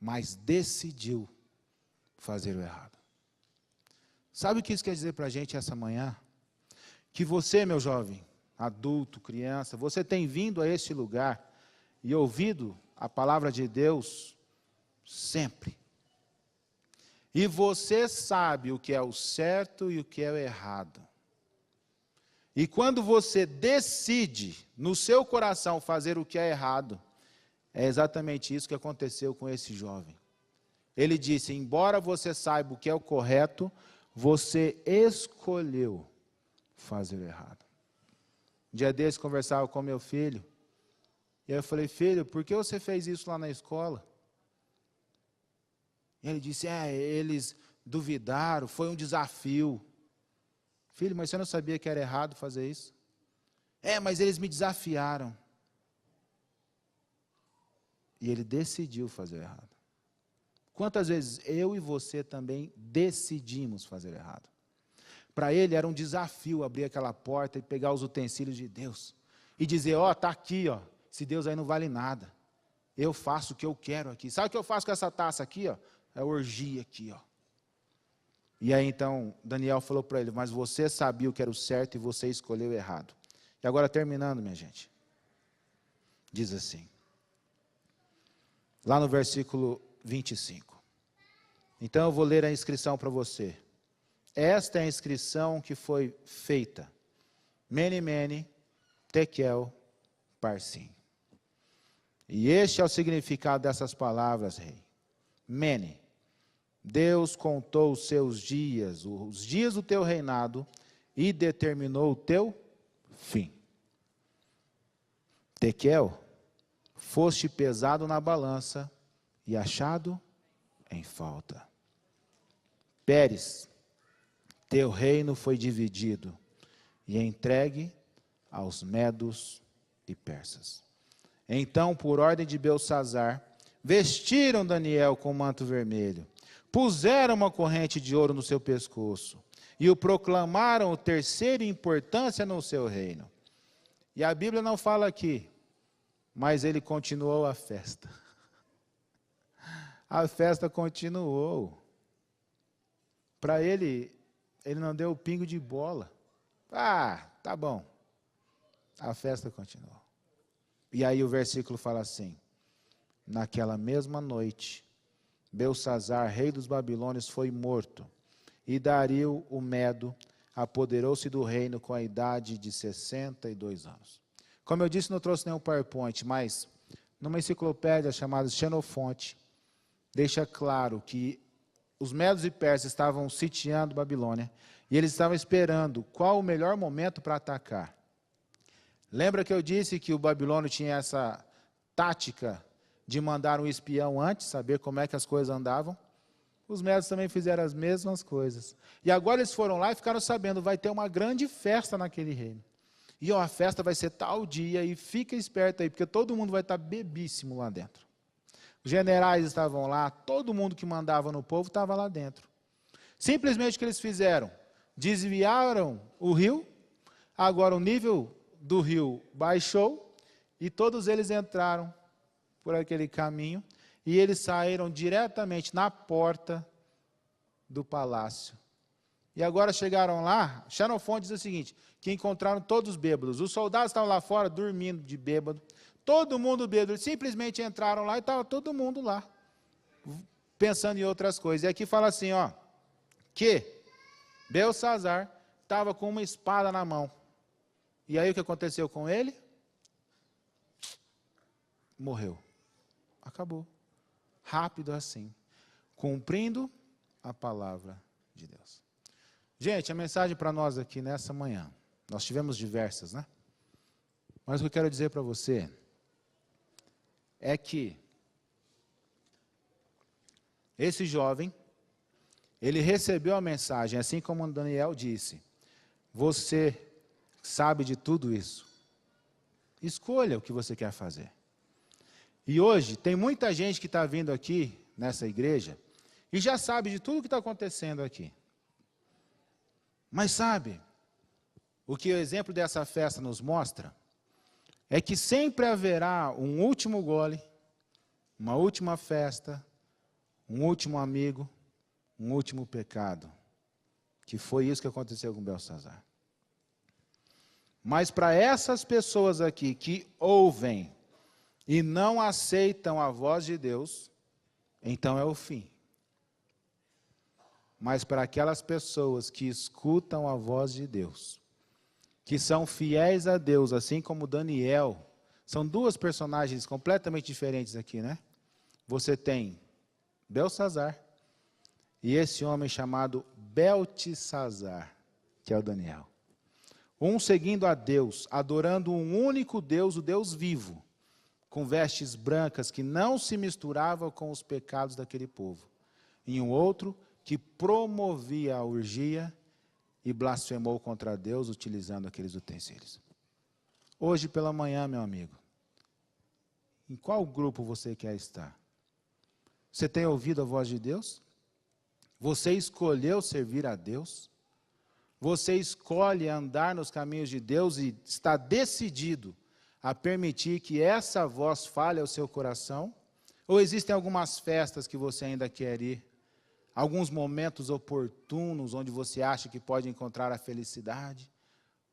mas decidiu fazer o errado. Sabe o que isso quer dizer para a gente essa manhã? Que você, meu jovem, adulto, criança, você tem vindo a este lugar e ouvido a palavra de Deus sempre. E você sabe o que é o certo e o que é o errado. E quando você decide no seu coração fazer o que é errado, é exatamente isso que aconteceu com esse jovem. Ele disse, embora você saiba o que é o correto, você escolheu fazer o errado. Um dia desse, conversava com meu filho, e aí eu falei, filho, por que você fez isso lá na escola? E ele disse, eles duvidaram, foi um desafio. Filho, mas você não sabia que era errado fazer isso? Mas eles me desafiaram. E ele decidiu fazer o errado. Quantas vezes eu e você também decidimos fazer errado? Para ele era um desafio abrir aquela porta e pegar os utensílios de Deus. E dizer, ó, está aqui, ó, esse Deus aí não vale nada. Eu faço o que eu quero aqui. Sabe o que eu faço com essa taça aqui, ó? É orgia aqui, ó. E aí então Daniel falou para ele, mas você sabia o que era o certo e você escolheu errado. E agora terminando, minha gente. Diz assim. Lá no versículo 25. Então eu vou ler a inscrição para você. Esta é a inscrição que foi feita. Mene, mene, tekel, parsim. E este é o significado dessas palavras, rei. Mene. Deus contou os seus dias, os dias do teu reinado, e determinou o teu fim. Tekel, foste pesado na balança e achado em falta. Pérez, teu reino foi dividido e entregue aos medos e persas. Então, por ordem de Belsazar, vestiram Daniel com manto vermelho, puseram uma corrente de ouro no seu pescoço e o proclamaram o terceiro em importância no seu reino. E a Bíblia não fala aqui, mas ele continuou a festa. A festa continuou. Para ele não deu o pingo de bola. Ah, tá bom. A festa continuou. E aí o versículo fala assim, naquela mesma noite, Belsazar, rei dos babilônios, foi morto, e Dario, o Medo, apoderou-se do reino com a idade de 62 anos. Como eu disse, não trouxe nenhum PowerPoint, mas numa enciclopédia chamada Xenofonte, deixa claro que os medos e persas estavam sitiando Babilônia, e eles estavam esperando qual o melhor momento para atacar. Lembra que eu disse que o babilônio tinha essa tática de mandar um espião antes, saber como é que as coisas andavam? Os medos também fizeram as mesmas coisas. E agora eles foram lá e ficaram sabendo, vai ter uma grande festa naquele reino. E ó, a festa vai ser tal dia, e fica esperto aí, porque todo mundo vai estar bebíssimo lá dentro. Os generais estavam lá, todo mundo que mandava no povo estava lá dentro. Simplesmente o que eles fizeram? Desviaram o rio, agora o nível do rio baixou, e todos eles entraram por aquele caminho, e eles saíram diretamente na porta do palácio. E agora chegaram lá, Xenofonte diz o seguinte, que encontraram todos bêbados. Os soldados estavam lá fora, dormindo de bêbado. Todo mundo bêbado. Simplesmente entraram lá e estava todo mundo lá, pensando em outras coisas. E aqui fala assim, ó, que Belsazar estava com uma espada na mão. E aí o que aconteceu com ele? Morreu. Acabou. Rápido assim. Cumprindo a palavra de Deus. Gente, a mensagem para nós aqui nessa manhã, nós tivemos diversas, né? Mas o que eu quero dizer para você é que esse jovem, ele recebeu a mensagem, assim como Daniel disse, você sabe de tudo isso. Escolha o que você quer fazer. E hoje, tem muita gente que está vindo aqui, nessa igreja, e já sabe de tudo o que está acontecendo aqui. Mas sabe, o que o exemplo dessa festa nos mostra, é que sempre haverá um último gole, uma última festa, um último amigo, um último pecado. Que foi isso que aconteceu com Belsazar. Mas para essas pessoas aqui que ouvem e não aceitam a voz de Deus, então é o fim. Mas para aquelas pessoas que escutam a voz de Deus, que são fiéis a Deus, assim como Daniel, são duas personagens completamente diferentes aqui, né? Você tem Belsazar e esse homem chamado Beltesazar, que é o Daniel. Um seguindo a Deus, adorando um único Deus, o Deus vivo, com vestes brancas que não se misturavam com os pecados daquele povo. E um outro que promovia a orgia e blasfemou contra Deus utilizando aqueles utensílios. Hoje pela manhã, meu amigo, em qual grupo você quer estar? Você tem ouvido a voz de Deus? Você escolheu servir a Deus? Você escolhe andar nos caminhos de Deus e está decidido a permitir que essa voz fale ao seu coração? Ou existem algumas festas que você ainda quer ir? Alguns momentos oportunos onde você acha que pode encontrar a felicidade?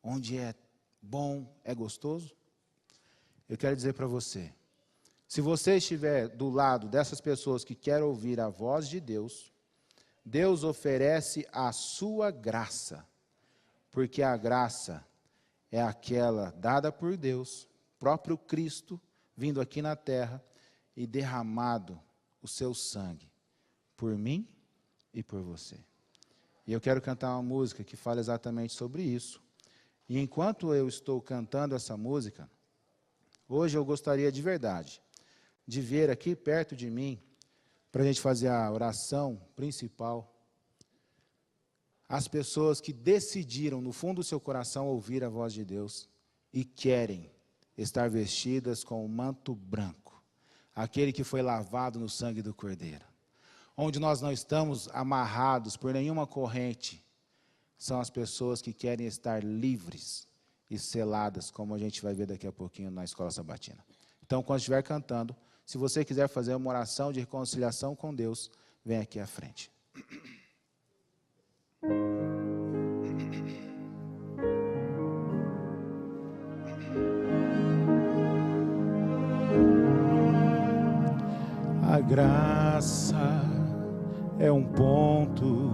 Onde é bom, é gostoso? Eu quero dizer para você, se você estiver do lado dessas pessoas que querem ouvir a voz de Deus, Deus oferece a sua graça, porque a graça é aquela dada por Deus, próprio Cristo, vindo aqui na terra e derramado o seu sangue por mim e por você. E eu quero cantar uma música que fala exatamente sobre isso. E enquanto eu estou cantando essa música, hoje eu gostaria de verdade de ver aqui perto de mim, para a gente fazer a oração principal, as pessoas que decidiram no fundo do seu coração ouvir a voz de Deus e querem estar vestidas com o manto branco, aquele que foi lavado no sangue do Cordeiro, onde nós não estamos amarrados por nenhuma corrente. São as pessoas que querem estar livres e seladas, como a gente vai ver daqui a pouquinho na Escola Sabatina. Então, quando estiver cantando, se você quiser fazer uma oração de reconciliação com Deus, vem aqui à frente. A graça é um ponto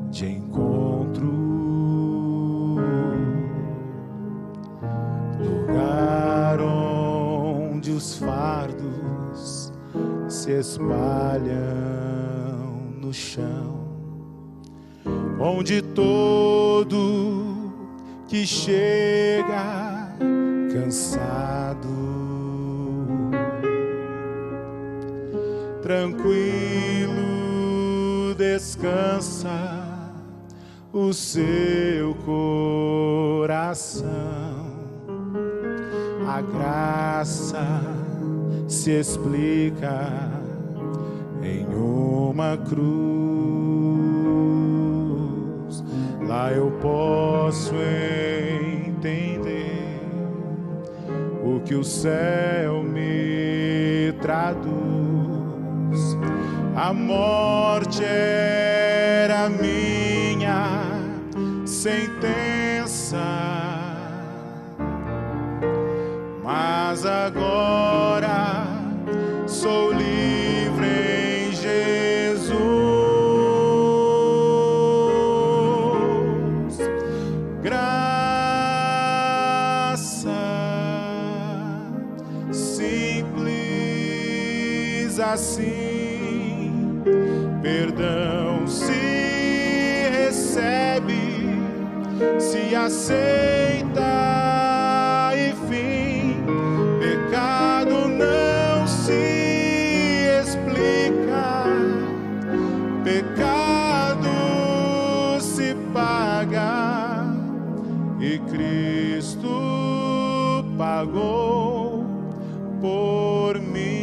de encontro, lugar onde os fardos se espalham no chão, onde todo que chega cansado, tranquilo descansa o seu coração. A graça se explica em uma cruz. Lá eu posso entender o que o céu me traduz. A morte era minha sentença, mas agora sou livre em Jesus. Graça simples assim, perdão se recebe, se aceita e fim. Pecado não se explica, pecado se paga, e Cristo pagou por mim.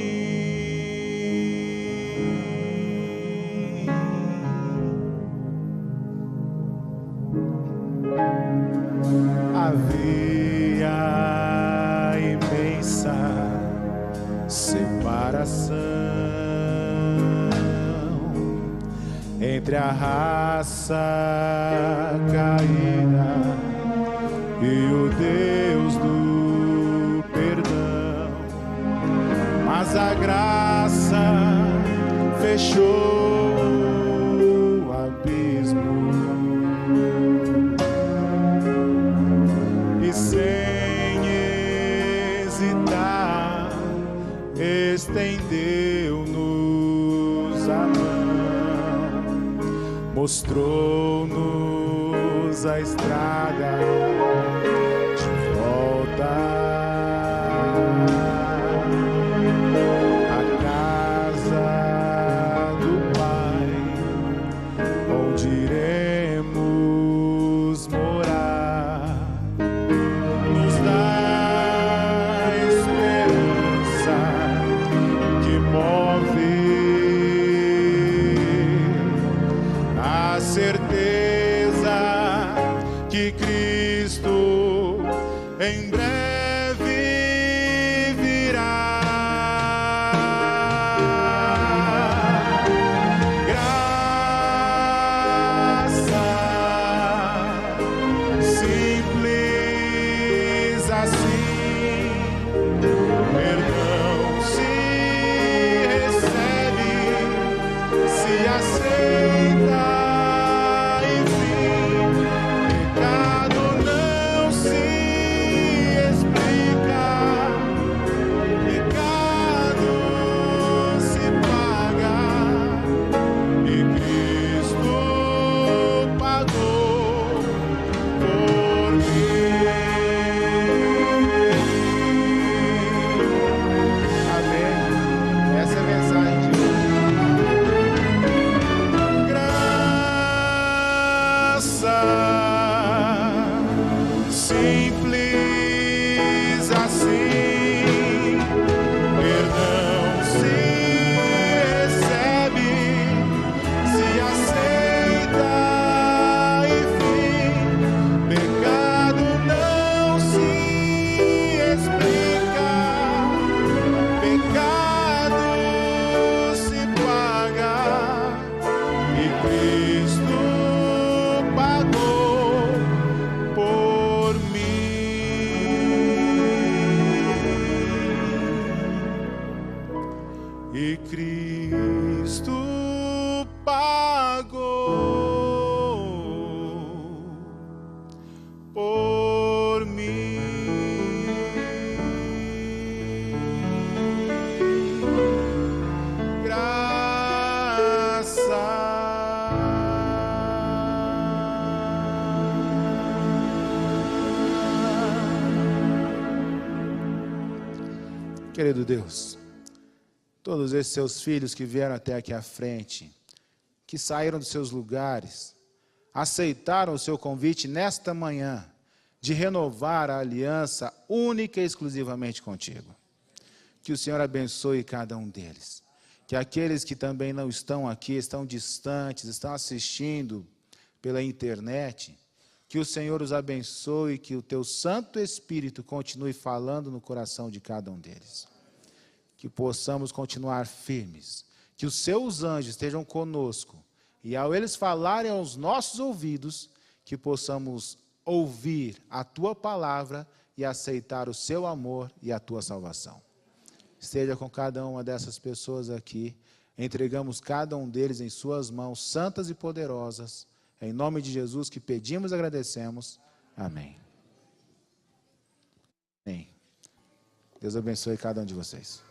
Havia imensa separação entre a raça caída e o Deus do perdão, mas a graça fechou o abismo e sem hesitar estendeu-nos a mão, mostrou-nos a estrada de volta à casa do Pai, onde iremos morar. Nos dá esperança que move a certeza em breve virá. Graça simples assim, perdão se recebe, se aceita, enfim, pecado não se explica, pecado se paga, e Cristo pagou por mim. Amém. Essa é a mensagem de hoje. Graça simples assim, perdão se recebe, se aceita, enfim, pecado não se explica, pecado se paga, e Cristo pagou por mim. E Cristo pagou por mim. Querido Deus, todos esses seus filhos que vieram até aqui à frente, que saíram dos seus lugares, aceitaram o seu convite nesta manhã de renovar a aliança única e exclusivamente contigo. Que o Senhor abençoe cada um deles. Que aqueles que também não estão aqui, estão distantes, estão assistindo pela internet, que o Senhor os abençoe, que o teu Santo Espírito continue falando no coração de cada um deles. Que possamos continuar firmes, que os seus anjos estejam conosco, e ao eles falarem aos nossos ouvidos, que possamos ouvir a tua palavra e aceitar o seu amor e a tua salvação. Esteja com cada uma dessas pessoas aqui, entregamos cada um deles em suas mãos santas e poderosas. É em nome de Jesus que pedimos e agradecemos. Amém. Amém. Deus abençoe cada um de vocês.